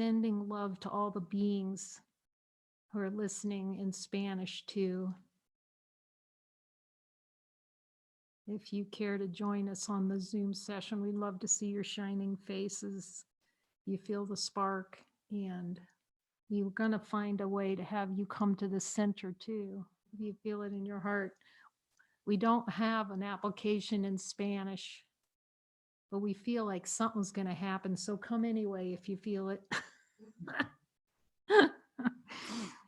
sending love to all the beings who are listening in Spanish too. If you care to join us on the Zoom session, we'd love to see your shining faces. You feel the spark, and you're going to find a way to have you come to the center too. If you feel it in your heart. We don't have an application in Spanish, but we feel like something's going to happen. So come anyway if you feel it.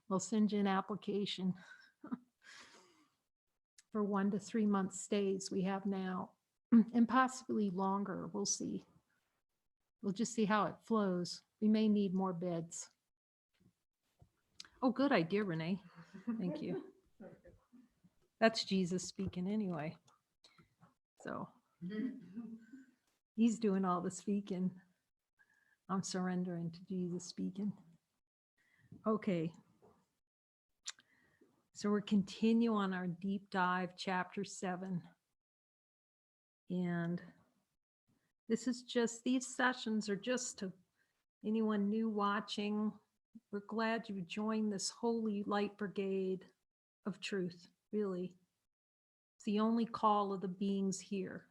We'll send you an application for 1 to 3 month stays we have now, and possibly longer. We'll see. We'll just see how it flows. We may need more beds. Oh, good idea, Renee. Thank you. That's Jesus speaking anyway. So he's doing all the speaking. I'm surrendering to Jesus speaking. Okay. So we're continue on our deep dive, chapter 7. And this is just, these sessions are just to anyone new watching. We're glad you joined this holy light brigade of truth, really. It's the only call of the beings here.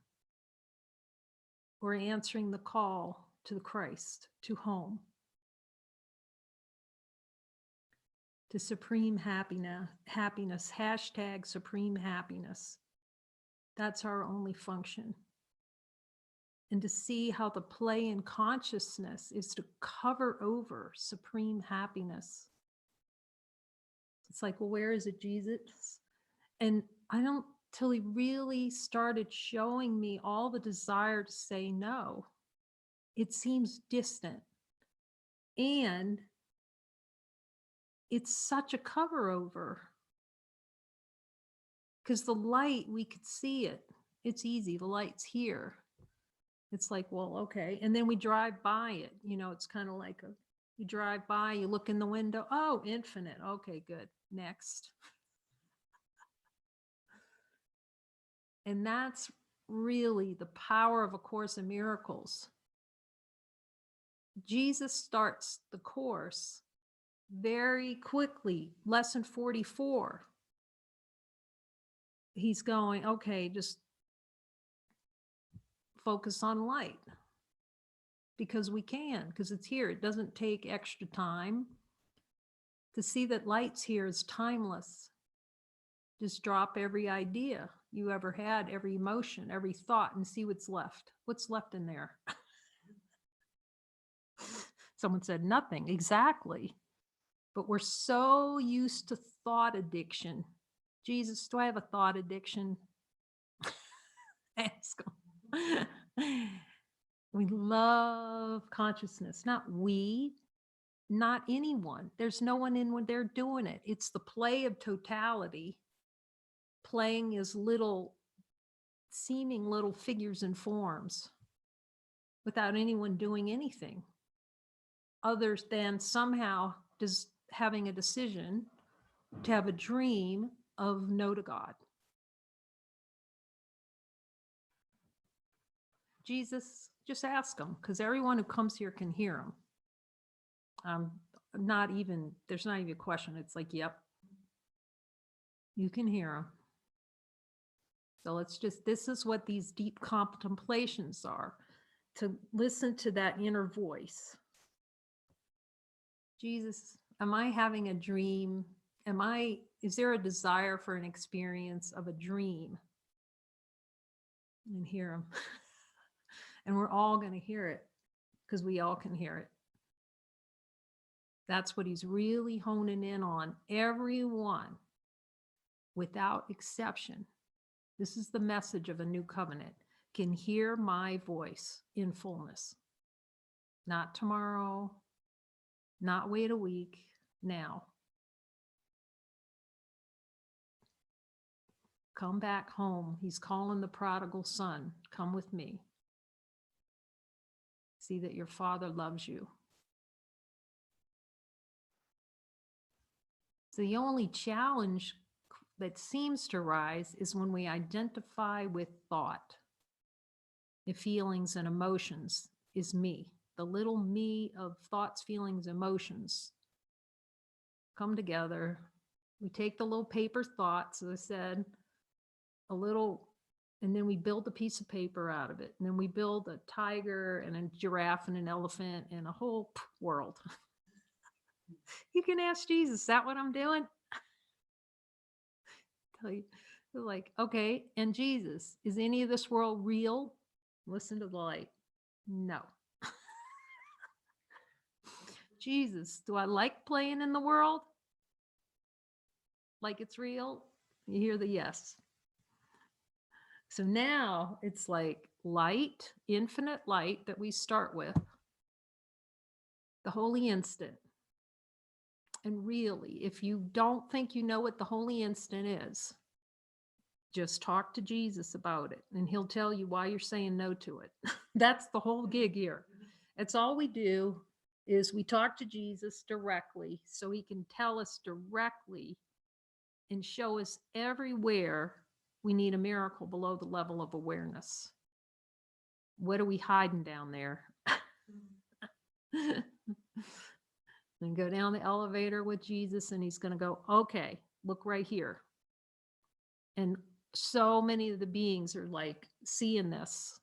We're answering the call to the Christ, to home, to supreme happiness, hashtag supreme happiness. That's our only function. And to see how the play in consciousness is to cover over supreme happiness. It's like, well, where is it, Jesus? And I don't, till he really started showing me all the desire to say no. It seems distant. And it's such a cover over. Because the light, we could see it. It's easy. The light's here. It's like, well, okay. And then we drive by it. You know, it's kind of like you drive by, you look in the window. Oh, infinite. Okay, good. Next. And that's really the power of A Course in Miracles. Jesus starts the course very quickly. Lesson 44. He's going, okay, just focus on light. Because we can, because it's here. It doesn't take extra time. To see that light's here is timeless. Just drop every idea you ever had, every emotion, every thought, and see what's left. What's left in there? Someone said nothing. Exactly. But we're so used to thought addiction. Jesus, do I have a thought addiction? Ask him. We love consciousness. Not we, not anyone. There's no one in when they're doing it. It's the play of totality, playing as little, seeming little figures and forms without anyone doing anything other than somehow just having a decision to have a dream of no to God. Jesus, just ask him, because everyone who comes here can hear him. There's not even a question. It's like, yep, you can hear him. So this is what these deep contemplations are, to listen to that inner voice. Jesus, am I having a dream? Is there a desire for an experience of a dream? And hear him. And we're all going to hear it, because we all can hear it. That's what he's really honing in on. Everyone, without exception, this is the message of a new covenant, can hear my voice in fullness. Not tomorrow, not wait a week, now. Come back home. He's calling the prodigal son. Come with me. See that your Father loves you. So the only challenge that seems to rise is when we identify with thought. The feelings and emotions is me. the little me of thoughts, feelings, emotions come together. We take the little paper thoughts, as I said, a little, and then we build a piece of paper out of it. And then we build a tiger and a giraffe and an elephant and a whole world. You can ask Jesus, is that what I'm doing? Tell you, they're like, okay, and Jesus, is any of this world real? Listen to the light. No. Jesus, do I like playing in the world? Like it's real? You hear the yes. So now it's like light, infinite light that we start with, the holy instant. And really, if you don't think you know what the holy instant is, just talk to Jesus about it and he'll tell you why you're saying no to it. That's the whole gig here. It's all we do is we talk to Jesus directly so he can tell us directly and show us everywhere we need a miracle below the level of awareness. What are we hiding down there? Then go down the elevator with Jesus and he's going to go, okay, look right here. And so many of the beings are like seeing this,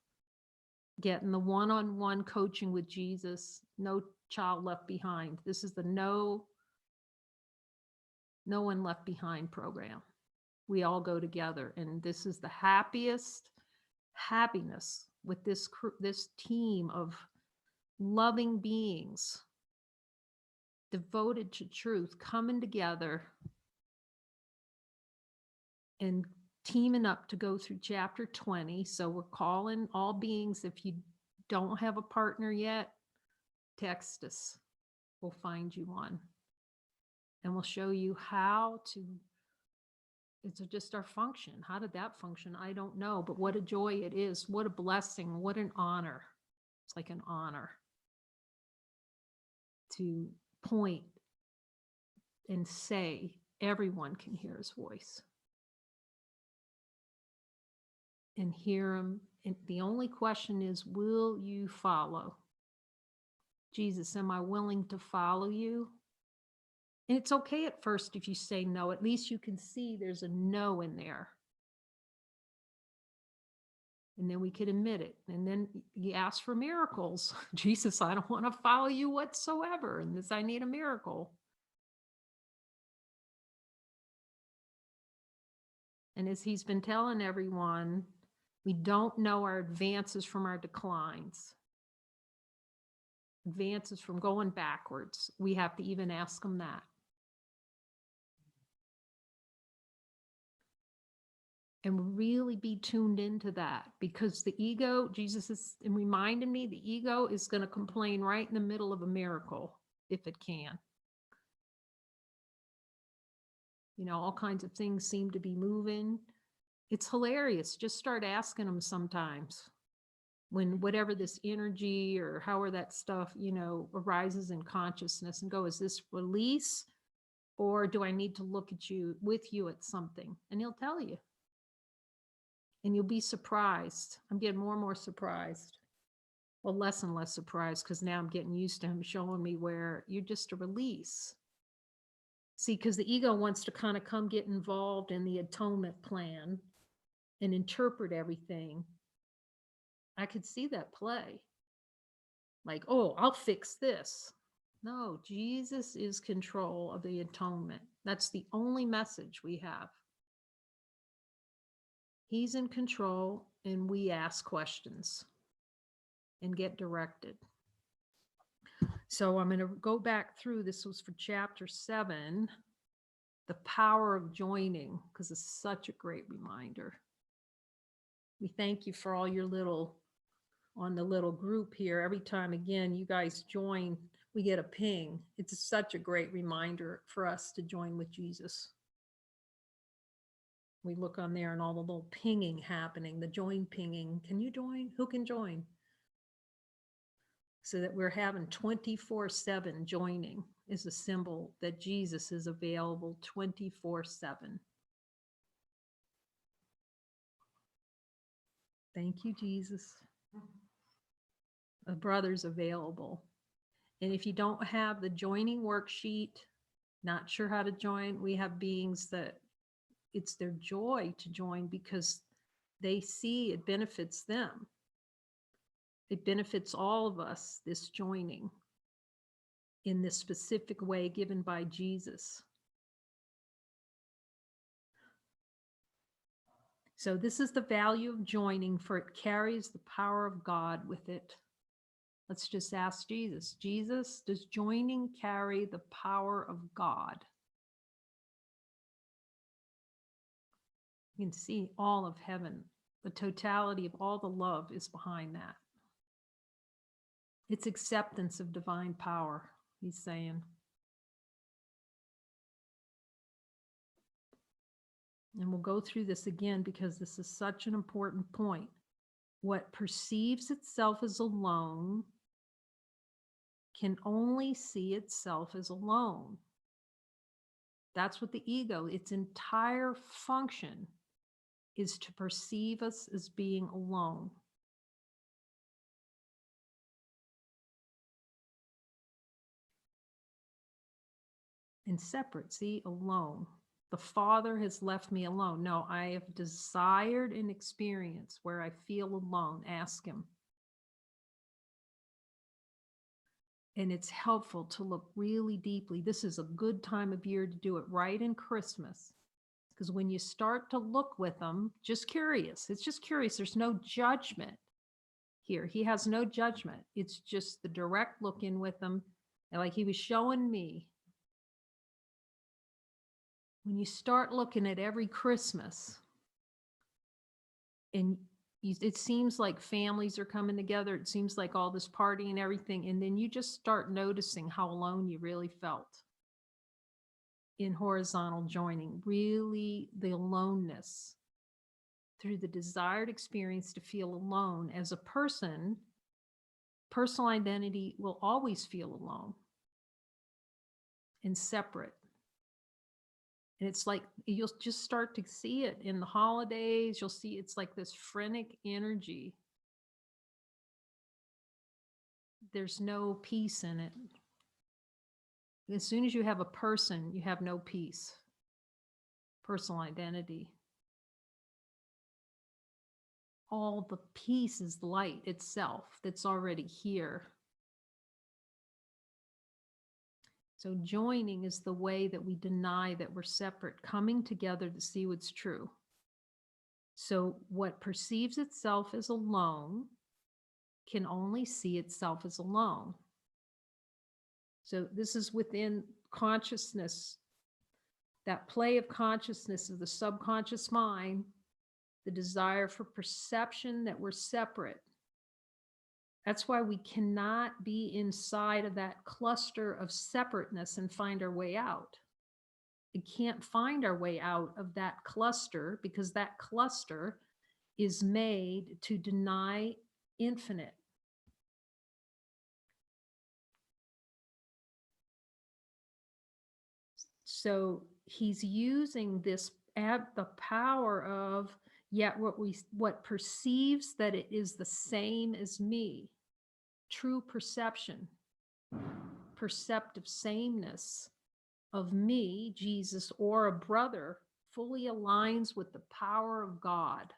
getting the one-on-one coaching with Jesus, no child left behind. This is the no one left behind program. We all go together. And this is the happiest happiness with this team of loving beings devoted to truth, coming together and teaming up to go through chapter 20. So we're calling all beings. If you don't have a partner yet, text us. We'll find you one. And we'll show you how to, it's just our function. How did that function? I don't know, but what a joy it is. What a blessing. What an honor. It's like an honor to point and say everyone can hear his voice and hear him. And the only question is, will you follow? Jesus, am I willing to follow you? And it's okay at first if you say no. At least you can see there's a no in there. And then we could admit it. And then you ask for miracles. Jesus, I don't want to follow you whatsoever. And this, I need a miracle. And as he's been telling everyone, we don't know our advances from our declines. Advances from going backwards. We have to even ask him that. And really be tuned into that, because the ego, Jesus is reminding me, the ego is going to complain right in the middle of a miracle, if it can. You know, all kinds of things seem to be moving. It's hilarious. Just start asking them sometimes when whatever this energy or however that stuff, you know, arises in consciousness, and go, is this release, or do I need to look at you with you at something? And he'll tell you. And you'll be surprised. I'm getting more and more surprised. Well, less and less surprised, because now I'm getting used to him showing me where you're just a release. See, because the ego wants to kind of come get involved in the atonement plan and interpret everything. I could see that play. Like, oh, I'll fix this. No, Jesus is control of the atonement. That's the only message we have. He's in control, and we ask questions and get directed. So I'm going to go back through. This was for chapter 7, the power of joining, because it's such a great reminder. We thank you for all your little, on the little group here. Every time, again, you guys join, we get a ping. It's such a great reminder for us to join with Jesus. We look on there and all the little pinging happening, the join pinging. Can you join? Who can join? So that we're having 24/7 joining is a symbol that Jesus is available 24/7. Thank you, Jesus. A brother's available. And if you don't have the joining worksheet, not sure how to join, we have beings that it's their joy to join because they see it benefits them. It benefits all of us, this joining in this specific way given by Jesus. So this is the value of joining, for it carries the power of God with it. Let's just ask Jesus. Jesus, does joining carry the power of God? You can see all of heaven. The totality of all the love is behind that. It's acceptance of divine power, he's saying. And we'll go through this again because this is such an important point. What perceives itself as alone can only see itself as alone. That's what the ego, its entire function is to perceive us as being alone. And separate, see, alone. The Father has left me alone. No, I have desired an experience where I feel alone. Ask him. And it's helpful to look really deeply. This is a good time of year to do it, right in Christmas. Because when you start to look with them, just curious. It's just curious. There's no judgment here. He has no judgment. It's just the direct look in with them. And like he was showing me. When you start looking at every Christmas, and it seems like families are coming together, it seems like all this party and everything, and then you just start noticing how alone you really felt in horizontal joining, really the aloneness through the desired experience to feel alone. As a person, personal identity will always feel alone and separate. And it's like, you'll just start to see it in the holidays. You'll see it's like this frenetic energy. There's no peace in it. As soon as you have a person, you have no peace. Personal identity. All the peace is light itself that's already here. So joining is the way that we deny that we're separate, coming together to see what's true. So what perceives itself as alone can only see itself as alone. So this is within consciousness, that play of consciousness of the subconscious mind, the desire for perception that we're separate. That's why we cannot be inside of that cluster of separateness and find our way out. We can't find our way out of that cluster because that cluster is made to deny infinite. So he's using this at the power of, yet what perceives that it is the same as me. True perception, perceptive sameness of me, Jesus, or a brother fully aligns with the power of God.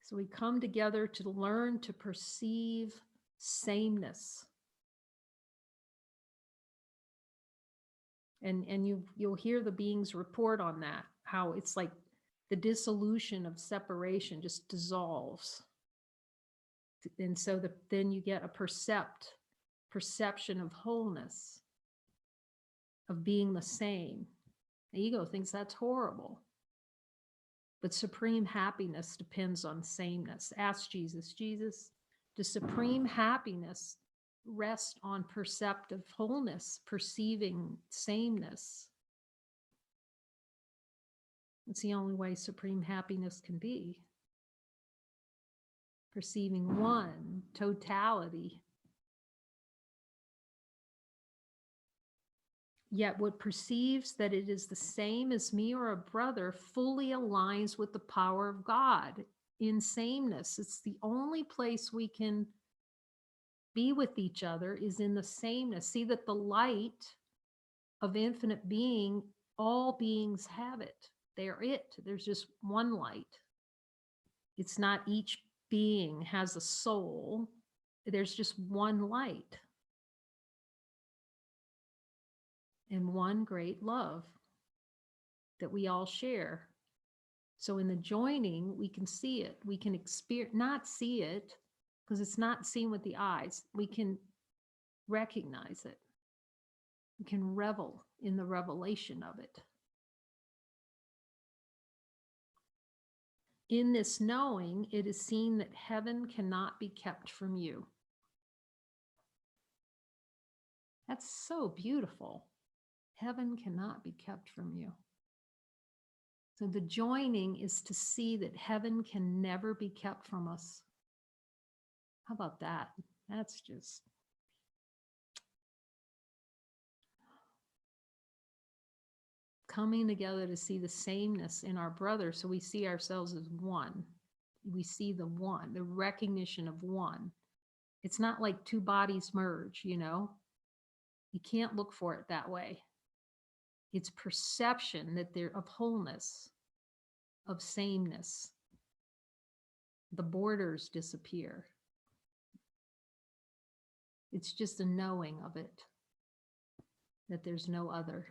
So we come together to learn to perceive sameness. And you'll hear the beings report on that, how it's like the dissolution of separation just dissolves. And so then you get a perception of wholeness, of being the same. The ego thinks that's horrible. But supreme happiness depends on sameness. Ask Jesus, Jesus, does supreme happiness rest on perceptive wholeness, perceiving sameness? It's the only way supreme happiness can be. Perceiving one, totality. Yet what perceives that it is the same as me or a brother fully aligns with the power of God. in sameness. It's the only place we can be with each other is in the sameness. See that the light of infinite being, all beings have it. They're it. There's just one light. It's not each being has a soul. There's just one light and one great love that we all share. So in the joining, we can see it. We can experience, not see it, because it's not seen with the eyes. We can recognize it. We can revel in the revelation of it. In this knowing, it is seen that heaven cannot be kept from you. That's so beautiful. Heaven cannot be kept from you. So the joining is to see that heaven can never be kept from us. How about that? That's just coming together to see the sameness in our brother, so we see ourselves as one. We see the one, the recognition of one. It's not like two bodies merge, you know? You can't look for it that way. It's perception that they're of wholeness, of sameness. The borders disappear. It's just a knowing of it, that there's no other.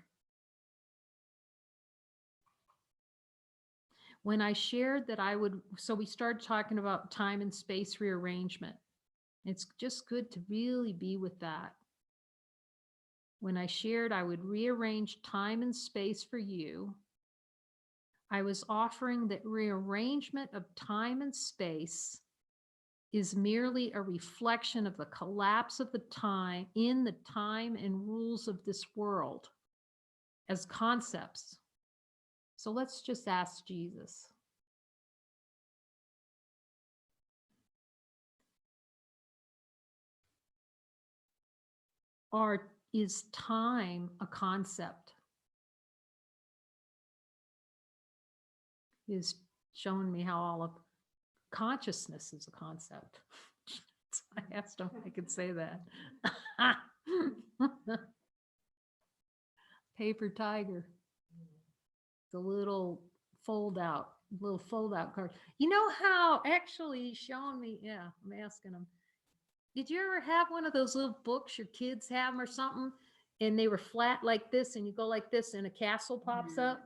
When I shared that I would, so we started talking about time and space rearrangement. It's just good to really be with that. When I shared I would rearrange time and space for you, I was offering that rearrangement of time and space is merely a reflection of the collapse of the time in the time and rules of this world as concepts. So let's just ask Jesus. Is time a concept? He's shown me how all of consciousness is a concept. I asked him if I could say that. Paper tiger. The little fold out card. You know how actually he's shown me, yeah, I'm asking him. Did you ever have one of those little books your kids have them or something? And they were flat like this and you go like this and a castle pops up?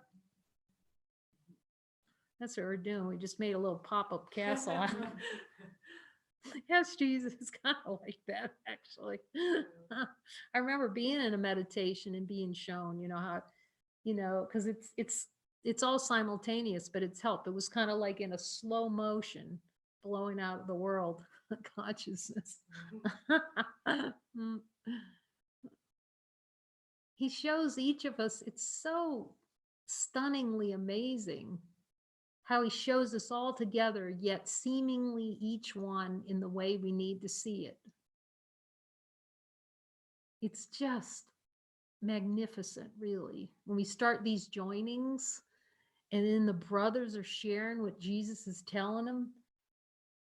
That's what we're doing. We just made a little pop-up castle. Yes, Jesus, it's kind of like that, actually. I remember being in a meditation and being shown, you know, how, you know, because it's all simultaneous, but it's helped. It was kind of like in a slow motion, blowing out of the world consciousness. He shows each of us, it's so stunningly amazing how he shows us all together, yet seemingly each one in the way we need to see it. It's just magnificent, really. When we start these joinings and then the brothers are sharing what Jesus is telling them,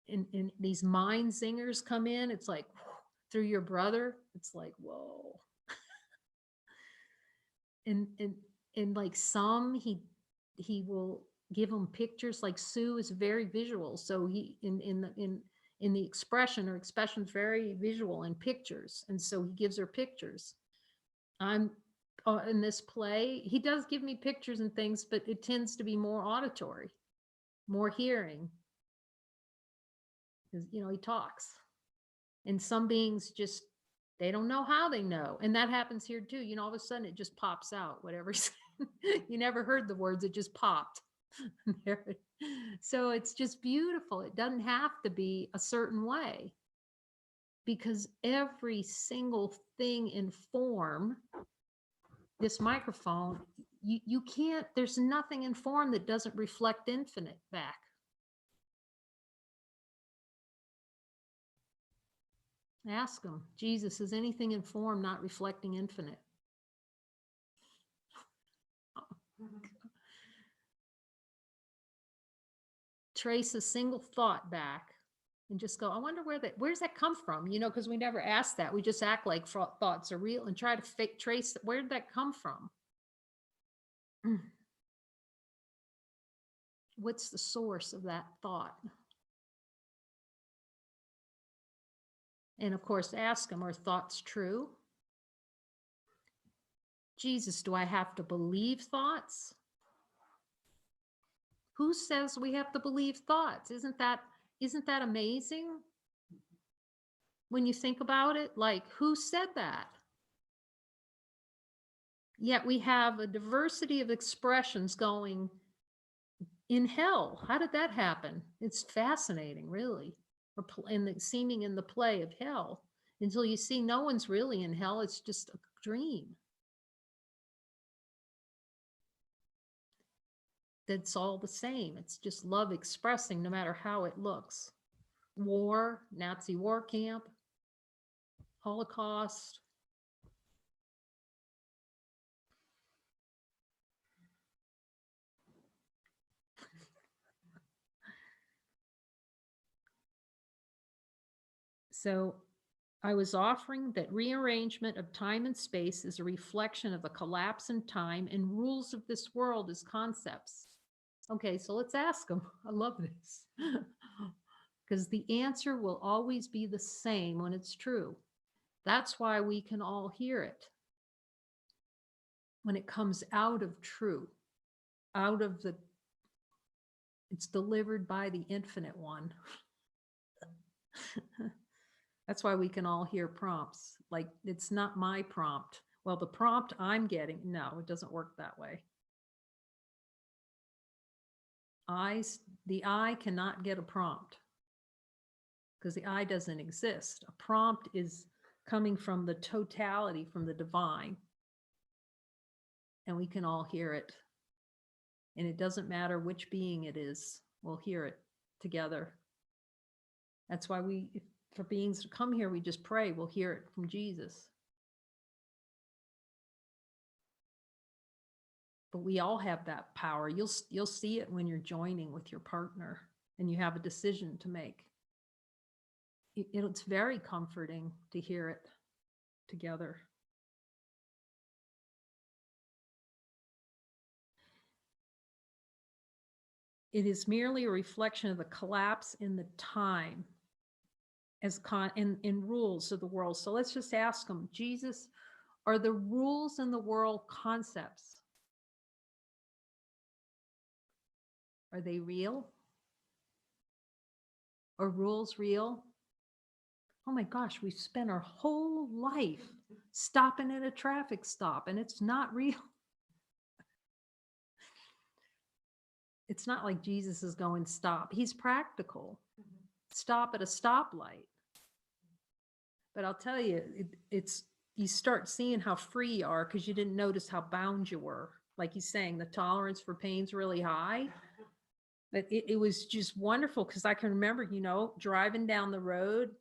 and these mind singers come in, it's like through your brother, it's like, whoa. and like some he will give them pictures. Like Sue is very visual, so he in the expression, her expression's very visual in pictures, and so he gives her pictures. I'm in this play, he does give me pictures and things, but it tends to be more auditory, more hearing, because you know he talks. And some beings just, they don't know how they know. And that happens here too. You know, all of a sudden it just pops out, whatever. You never heard the words, it just popped. So it's just beautiful. It doesn't have to be a certain way, because every single thing in form, this microphone, you can't, there's nothing in form that doesn't reflect infinite back. Ask him, Jesus, is anything in form not reflecting infinite? trace a single thought back and just go, I wonder where's that come from? You know, because we never ask that. We just act like thoughts are real and try to trace where did that come from? What's the source of that thought? And of course, ask them, are thoughts true? Jesus, do I have to believe thoughts? Who says we have to believe thoughts? Isn't that amazing? When you think about it, like, who said that? Yet we have a diversity of expressions going in hell. How did that happen? It's fascinating, really. Seeming in the play of hell, until you see no one's really in hell. It's just a dream. That's all the same. It's just love expressing no matter how it looks. War, Nazi war camp, Holocaust. So I was offering that rearrangement of time and space is a reflection of the collapse in time and rules of this world as concepts. Okay, so let's ask them. I love this. Because the answer will always be the same when it's true. That's why we can all hear it. When it comes out of true, it's delivered by the infinite one. That's why we can all hear prompts. Like, it's not my prompt. Well, the prompt I'm getting, no, it doesn't work that way. The I cannot get a prompt because the I doesn't exist. A prompt is coming from the totality, from the divine. And we can all hear it. And it doesn't matter which being it is, we'll hear it together. That's why for beings to come here, we just pray, we'll hear it from Jesus. But we all have that power. You'll see it when you're joining with your partner and you have a decision to make. It's very comforting to hear it together. It is merely a reflection of the collapse in the time as in rules of the world. So let's just ask them, Jesus, are the rules in the world concepts? Are they real? Are rules real? Oh my gosh, we've spent our whole life stopping at a traffic stop and it's not real. It's not like Jesus is going stop. He's practical. Stop at a stoplight. But I'll tell you, you start seeing how free you are because you didn't notice how bound you were. Like he's saying, the tolerance for pain's really high. But it was just wonderful because I can remember, driving down the road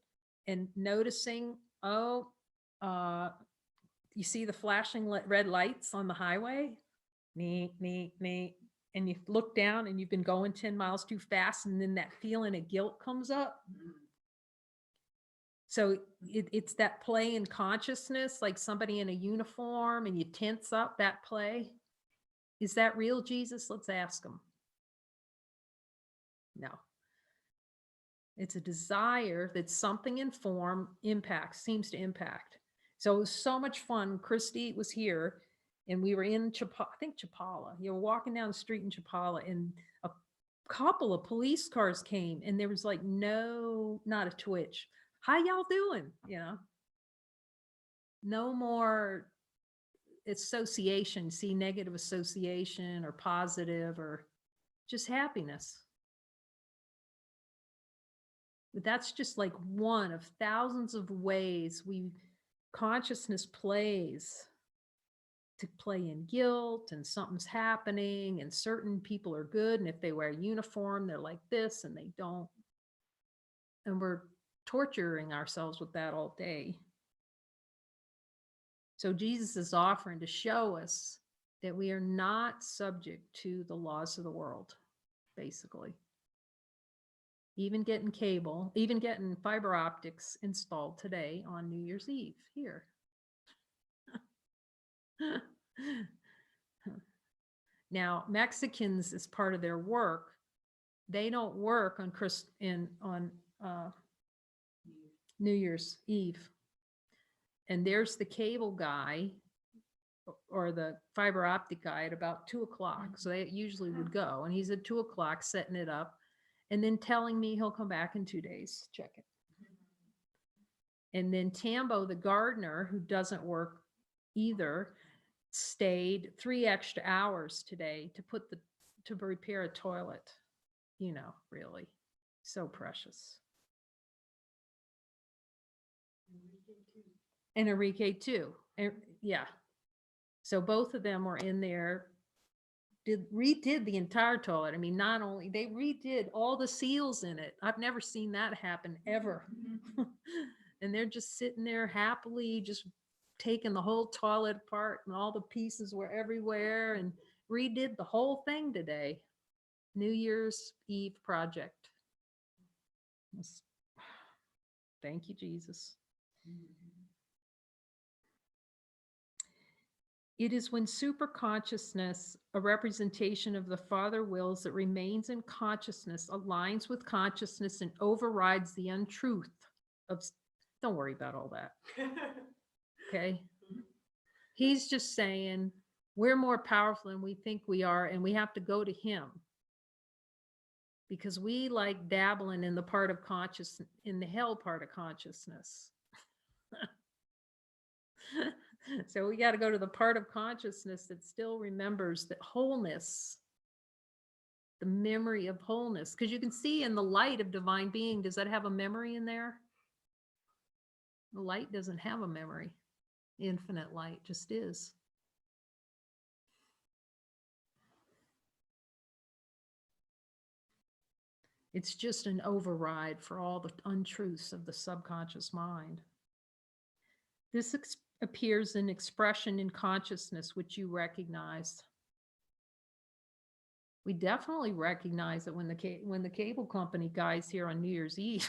and noticing, you see the flashing red lights on the highway? Me. And you look down and you've been going 10 miles too fast, and then that feeling of guilt comes up. So it's that play in consciousness, like somebody in a uniform and you tense up, that play. Is that real, Jesus? Let's ask him. No. It's a desire that something in form seems to impact. So it was so much fun. Christy was here and we were in Chapala. You were walking down the street in Chapala and a couple of police cars came and there was like not a twitch. How y'all doing? No more association, see negative association or positive or just happiness. But that's just like one of thousands of ways consciousness plays to play in guilt and something's happening and certain people are good. And if they wear a uniform, they're like this and they don't. And we're torturing ourselves with that all day. So Jesus is offering to show us that we are not subject to the laws of the world, basically. even getting cable, even getting fiber optics installed today on New Year's Eve here. Now, Mexicans, as part of their work, they don't work on New Year's Eve. And there's the cable guy or the fiber optic guy at about 2 o'clock. So they usually would go, and he's at 2 o'clock setting it up and then telling me he'll come back in 2 days, check it. And then Tambo, the gardener, who doesn't work either, stayed 3 extra hours today to repair a toilet. You know, really, so precious. And Enrique too. Yeah. So both of them were in there, redid the entire toilet. I mean, not only they redid all the seals in it. I've never seen that happen ever. And they're just sitting there happily, just taking the whole toilet apart, and all the pieces were everywhere, and redid the whole thing today. New Year's Eve project. Thank you, Jesus. It is when superconsciousness, a representation of the Father wills that remains in consciousness, aligns with consciousness and overrides the untruth of, don't worry about all that. Okay. He's just saying we're more powerful than we think we are, and we have to go to him. Because we like dabbling in the part of consciousness, in the hell part of consciousness. So we got to go to the part of consciousness that still remembers that wholeness, the memory of wholeness. Because you can see in the light of divine being, does that have a memory in there? The light doesn't have a memory. Infinite light just is. It's just an override for all the untruths of the subconscious mind. This appears in expression in consciousness, which you recognize. We definitely recognize it when the cable company guy's here on New Year's Eve.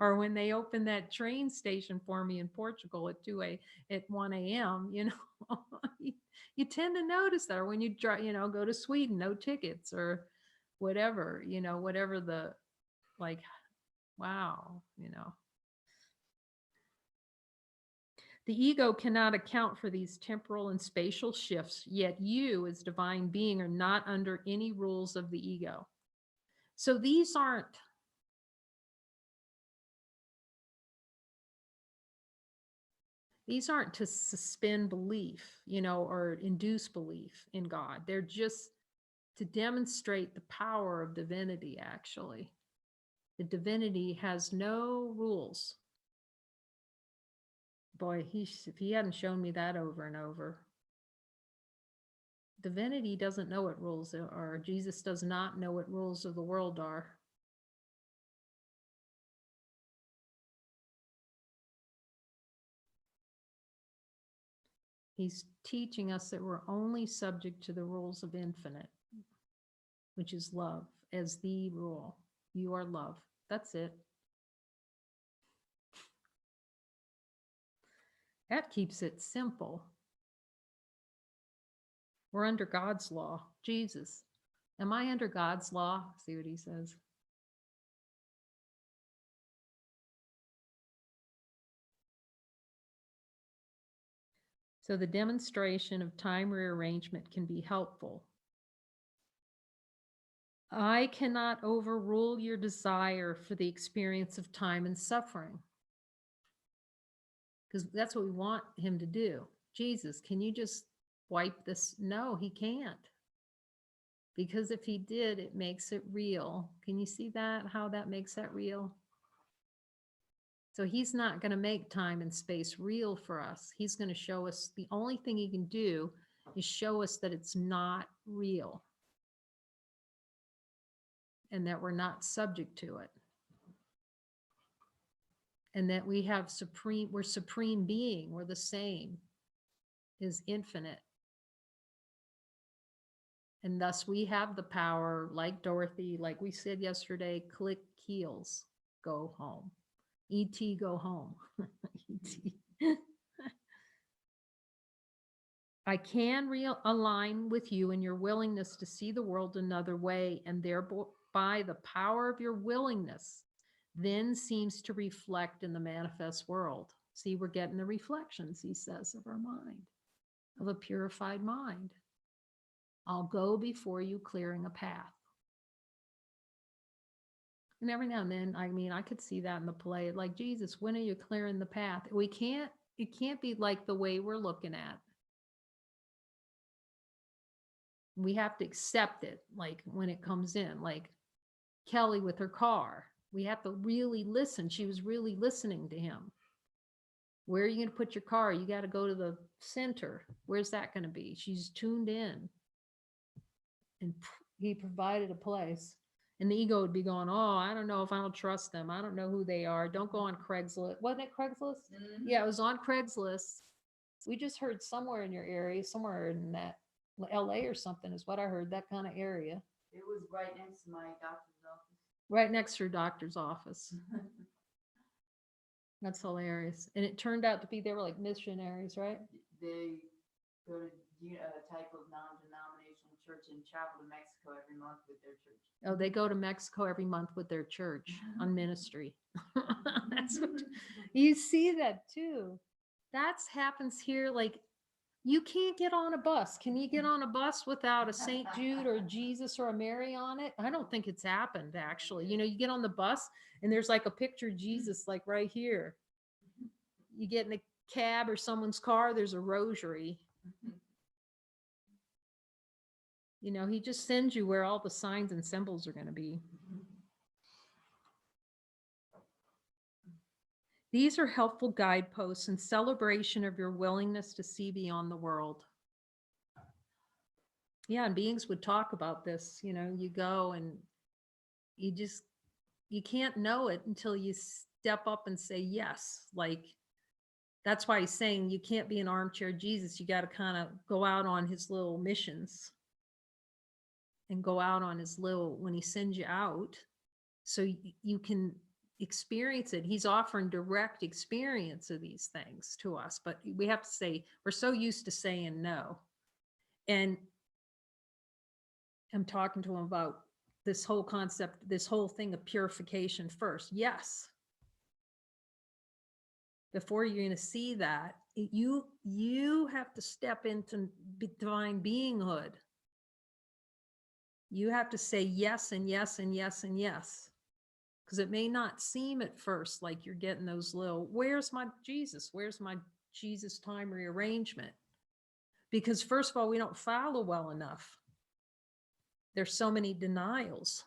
Or when they open that train station for me in Portugal at 1 a.m., you know, you tend to notice that. Or when you go to Sweden, no tickets or whatever, you know, whatever the, like, wow, you know. The ego cannot account for these temporal and spatial shifts, yet you as divine being are not under any rules of the ego. So these aren't to suspend belief, you know, or induce belief in God. They're just to demonstrate the power of divinity, actually. The divinity has no rules. Boy, if he hadn't shown me that over and over. Divinity doesn't know what rules there are. Jesus does not know what rules of the world are. He's teaching us that we're only subject to the rules of infinite, which is love as the rule. You are love. That's it. That keeps it simple. We're under God's law. Jesus, am I under God's law? See what he says. So the demonstration of time rearrangement can be helpful. I cannot overrule your desire for the experience of time and suffering. Because that's what we want him to do. Jesus, can you just wipe this? No, he can't. Because if he did, it makes it real. Can you see that? How that makes that real? So he's not going to make time and space real for us. He's going to show us, the only thing he can do is show us that it's not real. And that we're not subject to it. And that we have we're supreme being, we're the same, is infinite. And thus we have the power, like Dorothy, like we said yesterday, click heels, go home. E.T. go home. E.T. I can realign with you in your willingness to see the world another way, and thereby the power of your willingness then seems to reflect in the manifest world. See, we're getting the reflections, he says, of our mind, of a purified mind. I'll go before you, clearing a path. And every now and then, I mean, I could see that in the play, like, Jesus, when are you clearing the path? It can't be like the way we're looking at. We have to accept it, like when it comes in, like Kelly with her car. We have to really listen. She was really listening to him. Where are you going to put your car? You got to go to the center. Where's that going to be? She's tuned in. And he provided a place. And the ego would be going, oh, I don't know if I don't trust them. I don't know who they are. Don't go on Craigslist. Wasn't it Craigslist? Mm-hmm. Yeah, it was on Craigslist. We just heard somewhere in your area, somewhere in that LA or something is what I heard, that kind of area. It was right next to my doctor's office. Right next to your doctor's office. That's hilarious. And it turned out to be, they were like missionaries, right? They go to a type of non-denominational church and travel to Mexico every month with their church. Oh, they go to Mexico every month with their church on ministry. That's what you see that too. That's happens here. Like, you can't get on a bus. Can you get on a bus without a St. Jude or a Jesus or a Mary on it? I don't think it's happened, actually. You know, you get on the bus and there's like a picture of Jesus, like right here. You get in a cab or someone's car, there's a rosary. You know, he just sends you where all the signs and symbols are going to be. These are helpful guideposts in celebration of your willingness to see beyond the world. Yeah, and beings would talk about this. You know, you go and you can't know it until you step up and say yes. Like, that's why he's saying you can't be an armchair Jesus. You got to kind of go out on his little missions and go out on his little, when he sends you out, so you can experience it. He's offering direct experience of these things to us, but we have to say, we're so used to saying no. And I'm talking to him about this whole concept, this whole thing of purification first. Yes. Before you're going to see that, you have to step into divine beinghood. You have to say yes and yes and yes and yes. Because it may not seem at first like you're getting those little, where's my Jesus? Where's my Jesus time rearrangement? Because first of all, we don't follow well enough. There's so many denials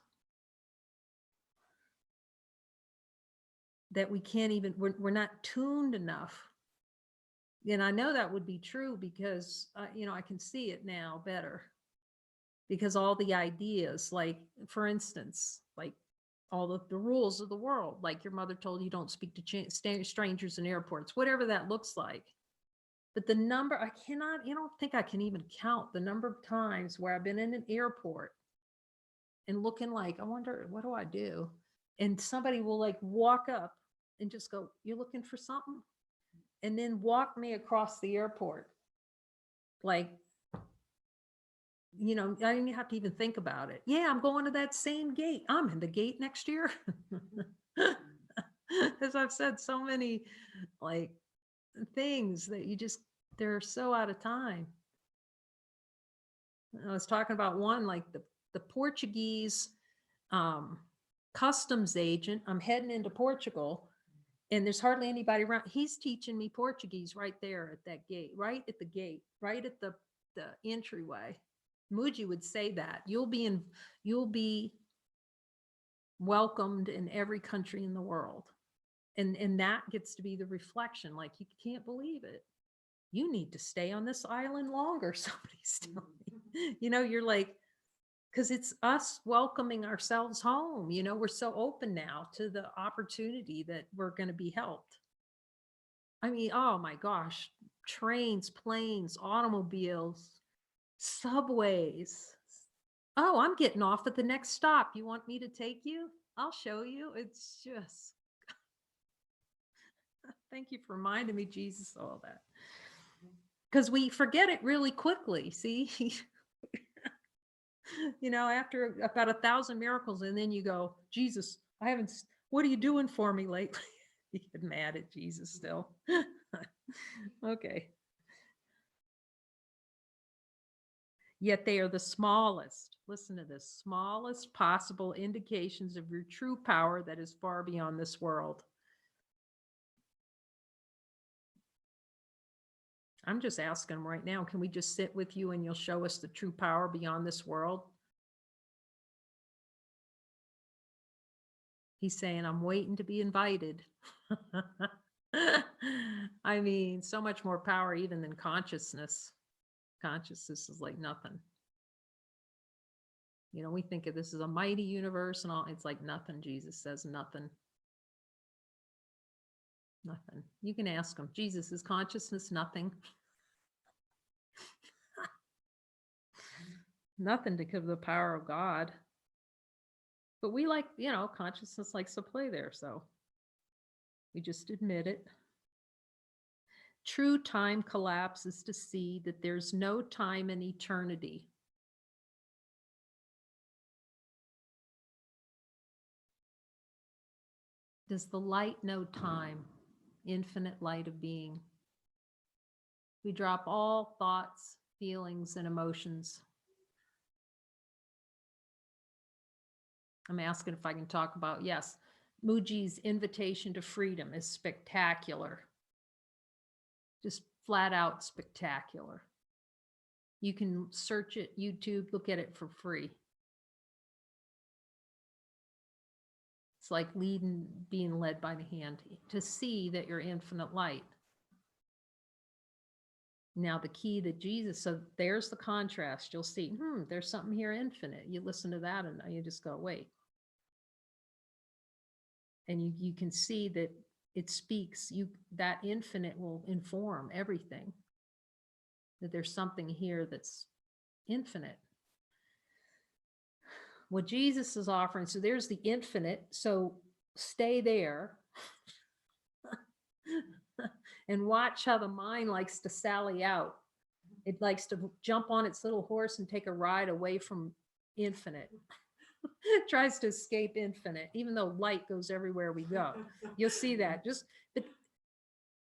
that we can't even, we're not tuned enough. And I know that would be true because, you know, I can see it now better. Because all the ideas, like, for instance, like all of the rules of the world, like your mother told you don't speak to strangers in airports, whatever that looks like. But the number, I don't think I can even count the number of times where I've been in an airport and looking like, I wonder, what do I do? And somebody will like walk up and just go, you looking for something? And then walk me across the airport. Like, you know, I didn't have to even think about it. Yeah, I'm going to that same gate. I'm in the gate next year. As I've said so many like things that they're so out of time. I was talking about one, like the Portuguese customs agent. I'm heading into Portugal and there's hardly anybody around. He's teaching me Portuguese right there at that gate, right at the gate, right at the entryway. Muji would say that you'll be welcomed in every country in the world. And that gets to be the reflection. Like, you can't believe it. You need to stay on this island longer. Somebody's telling me, you know, you're like, because it's us welcoming ourselves home. You know, we're so open now to the opportunity that we're going to be helped. I mean, oh my gosh, trains, planes, automobiles, subways, Oh, I'm getting off at the next stop. You want me to take you? I'll show you. It's just, thank you for reminding me, Jesus, all that. Because we forget it really quickly. See, after about 1,000 miracles, and then you go, Jesus, what are you doing for me lately? You get mad at Jesus still. Okay. Yet they are the smallest, listen to this, smallest possible indications of your true power that is far beyond this world. I'm just asking them right now, can we just sit with you and you'll show us the true power beyond this world? He's saying, I'm waiting to be invited. I mean, so much more power even than consciousness. Consciousness is like nothing. We think of this as a mighty universe and all. It's like nothing. Jesus says nothing. Nothing. You can ask him, Jesus, is consciousness nothing? Nothing to give the power of God. But we like, consciousness likes to play there. So we just admit it. True time collapse is to see that there's no time in eternity. Does the light know time? Infinite light of being. We drop all thoughts, feelings, and emotions. I'm asking if I can talk about, yes, Mooji's invitation to freedom is spectacular. Just flat out spectacular. You can search it, YouTube, look at it for free. It's like being led by the hand to see that you're infinite light. Now the key that Jesus, so there's the contrast. You'll see, there's something here infinite. You listen to that and you just go, wait. And you can see that it speaks, that infinite will inform everything. That there's something here that's infinite. What Jesus is offering, so there's the infinite, so stay there and watch how the mind likes to sally out. It likes to jump on its little horse and take a ride away from infinite. It tries to escape infinite, even though light goes everywhere we go. You'll see that. But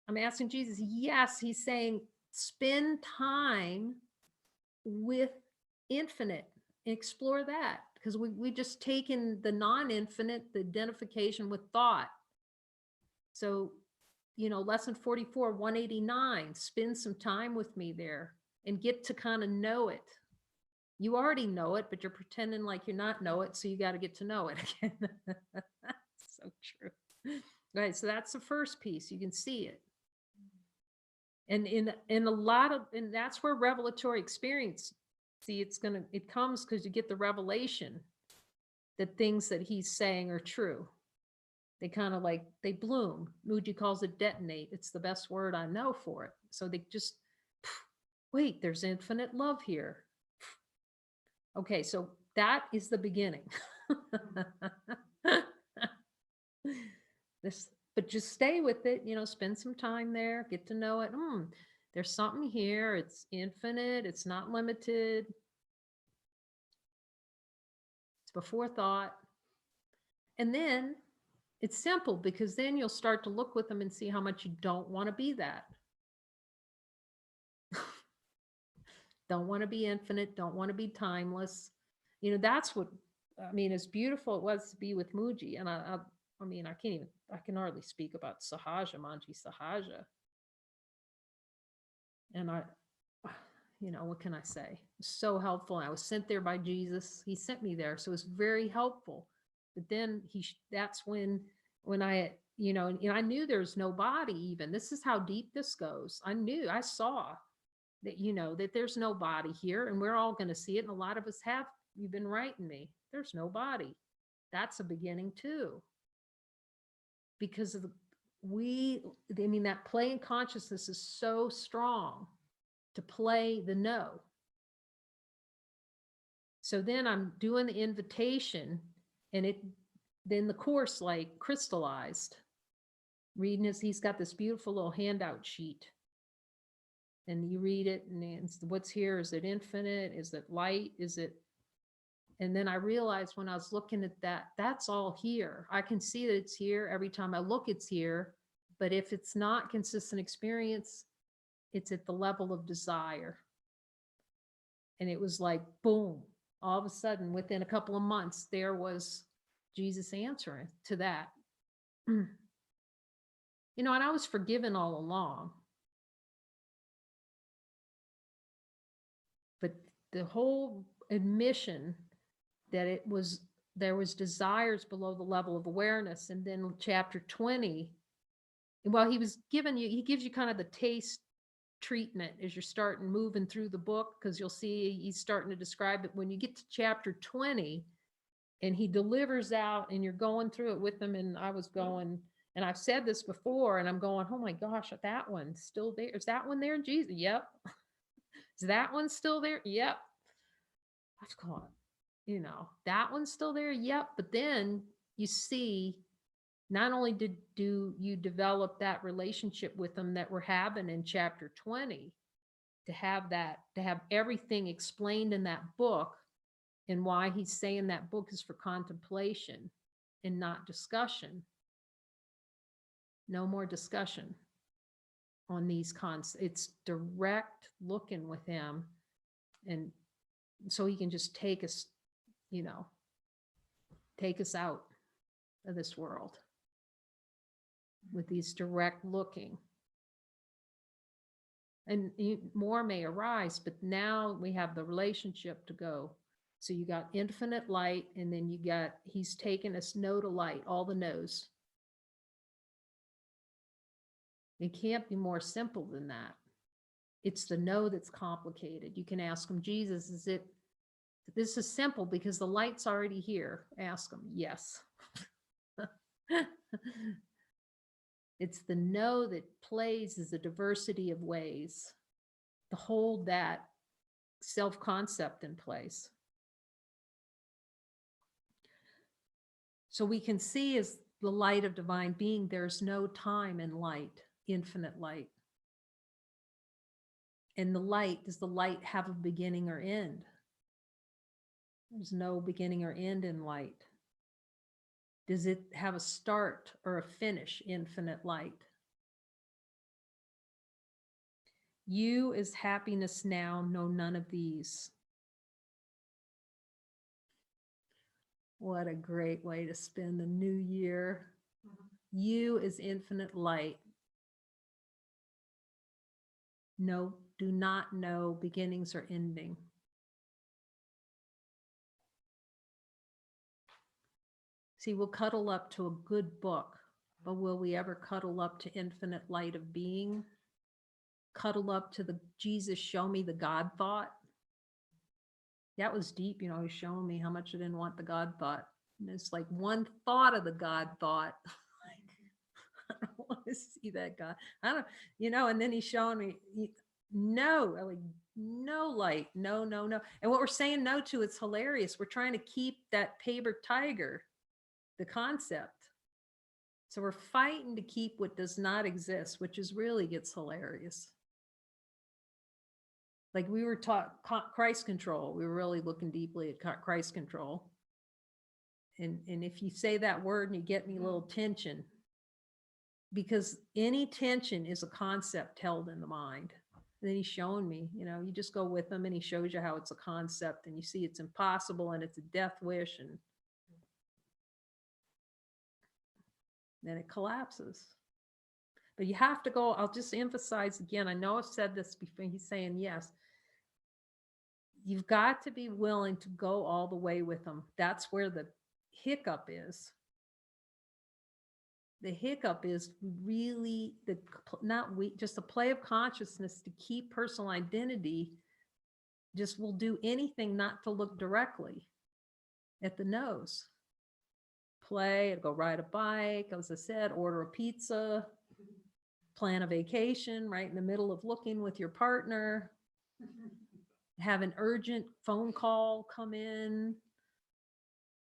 I'm asking Jesus, yes, he's saying spend time with infinite, explore that, because we just taken the non-infinite, the identification with thought. So, lesson 44, 189, spend some time with me there and get to kind of know it. You already know it, but you're pretending like you're not know it, so you got to get to know it again. So true. Right, so that's the first piece. You can see it. And and that's where revelatory experience, see, it comes because you get the revelation that things that he's saying are true. They kind of like, they bloom. Mooji calls it detonate. It's the best word I know for it. So they just, wait, there's infinite love here. Okay, so that is the beginning. But just stay with it, spend some time there, get to know it. There's something here. It's infinite. It's not limited. It's before thought. And then it's simple, because then you'll start to look with them and see how much you don't want to be that. Don't want to be infinite. Don't want to be timeless. That's what, as beautiful it was to be with Mooji. And I can hardly speak about Sahaja, Manji Sahaja. And what can I say? So helpful. I was sent there by Jesus. He sent me there. So it was very helpful. But then that's when I, I knew there's no body even. This is how deep this goes. I saw that, that there's no body here, and we're all going to see it. And a lot of us have. You've been writing me. There's no body. That's a beginning too. Because of that play in consciousness is so strong to play the no. So then I'm doing the invitation, and then the course like crystallized. Reading he's got this beautiful little handout sheet. And you read it, and it's, what's here? Is it infinite? Is it light? Is it? And then I realized when I was looking at that, that's all here. I can see that it's here. Every time I look, it's here. But if it's not consistent experience, it's at the level of desire. And it was like, boom, all of a sudden, within a couple of months, there was Jesus answering to that. And I was forgiven all along. But the whole admission that there was desires below the level of awareness. And then chapter 20, well, he gives you kind of the taste treatment as you're starting moving through the book, because you'll see he's starting to describe it. When you get to chapter 20 and he delivers out and you're going through it with them, and I was going, and I've said this before, and I'm going, oh my gosh, that one's still there. Is that one there, Jesus? Yep. Is that one still there? Yep. I was going, that one's still there. Yep. But then you see, not only do you develop that relationship with them that we're having in chapter 20, to have everything explained in that book, and why he's saying that book is for contemplation and not discussion. No more discussion on these concepts. It's direct looking with him, and so he can just take us out of this world with these direct looking. And more may arise, but now we have the relationship to go. So you got infinite light, and then he's taken us no to light, all the no's. It can't be more simple than that. It's the no that's complicated. You can ask him, Jesus, this is simple because the light's already here. Ask him, yes. It's the no that plays as a diversity of ways to hold that self-concept in place. So we can see as the light of divine being, there's no time in light, infinite light. And does the light have a beginning or end? There's no beginning or end in light. Does it have a start or a finish, infinite light? You is happiness now, know none of these. What a great way to spend the new year. You is infinite light. No, do not know beginnings or ending. See, we'll cuddle up to a good book, but will we ever cuddle up to infinite light of being? Cuddle up to the Jesus, show me the God thought? That was deep, he's showing me how much I didn't want the God thought. And it's like one thought of the God thought. I don't want to see that God. I don't, and then he's showing me, no, like no light, no. And what we're saying no to, it's hilarious. We're trying to keep that paper tiger, the concept. So we're fighting to keep what does not exist, which really gets hilarious. Like we were taught Christ control. We were really looking deeply at Christ control. And if you say that word and you get me a little tension, because any tension is a concept held in the mind. And then he's showing me, you just go with him and he shows you how it's a concept, and you see it's impossible and it's a death wish, and then it collapses. But you have to go, I'll just emphasize again, I know I've said this before, he's saying yes. You've got to be willing to go all the way with them. That's where the hiccup is. The hiccup is really just a play of consciousness to keep personal identity. Just will do anything not to look directly at the nose. Play, go ride a bike, as I said, order a pizza, plan a vacation right in the middle of looking with your partner. have an urgent phone call come in.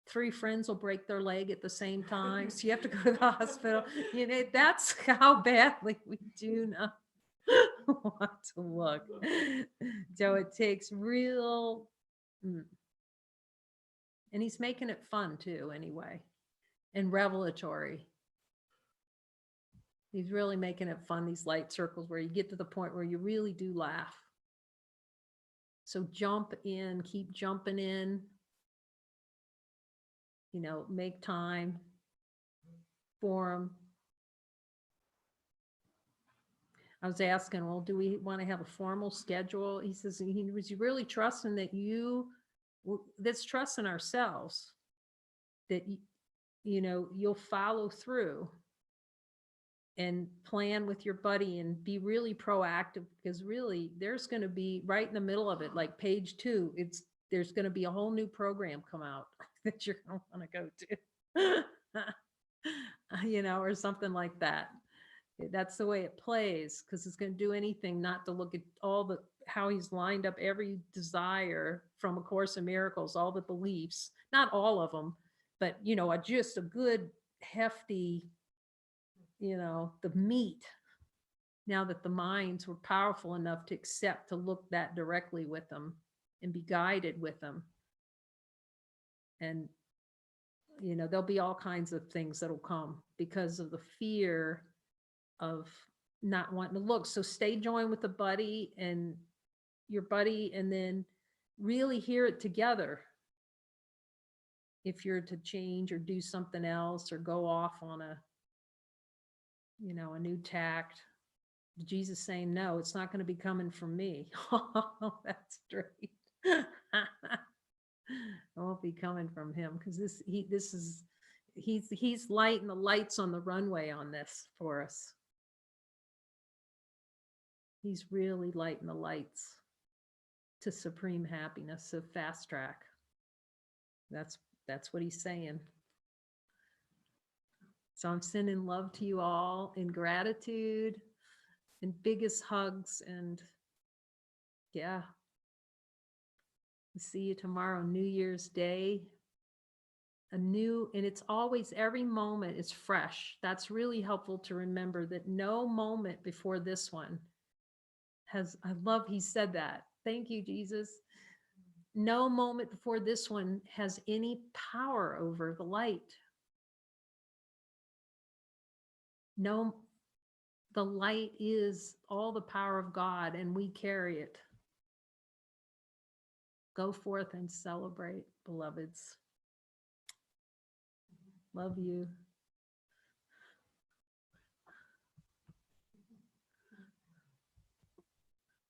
3 friends will break their leg at the same time, so you have to go to the hospital. You know, that's how badly we do not want to look. So it takes real, and he's making it fun too, anyway, and revelatory. He's really making it fun, these light circles where you get to the point where you really do laugh. So jump in, keep jumping in, you know, make time for him. I was asking, well, do we want to have a formal schedule? He says he was really trusting that that's trust in ourselves, that you know, you'll follow through and plan with your buddy and be really proactive, because really there's going to be right in the middle of it, like page 2, there's going to be a whole new program come out that you're going to want to go to, you know, or something like that. That's the way it plays, because it's going to do anything not to look at how he's lined up every desire from A Course in Miracles, all the beliefs, not all of them, but, you know, just a good hefty, you know, the meat. Now that the minds were powerful enough to accept to look that directly with them and be guided with them. And, you know, there'll be all kinds of things that'll come because of the fear of not wanting to look. So stay joined with the buddy and your buddy, and then really hear it together. If you're to change or do something else or go off on a, you know, a new tact, Jesus saying, no, it's not going to be coming from me. Oh, that's straight. It won't be coming from him, because he's lighting the lights on the runway on this for us. He's really lighting the lights to supreme happiness, of fast track. That's what he's saying. So I'm sending love to you all in gratitude and biggest hugs, and yeah. See you tomorrow, New Year's Day. And it's always, every moment is fresh. That's really helpful to remember, that no moment before this one I love he said that. Thank you, Jesus. No moment before this one has any power over the light. No, the light is all the power of God, and we carry it. Go forth and celebrate, beloveds. Love you.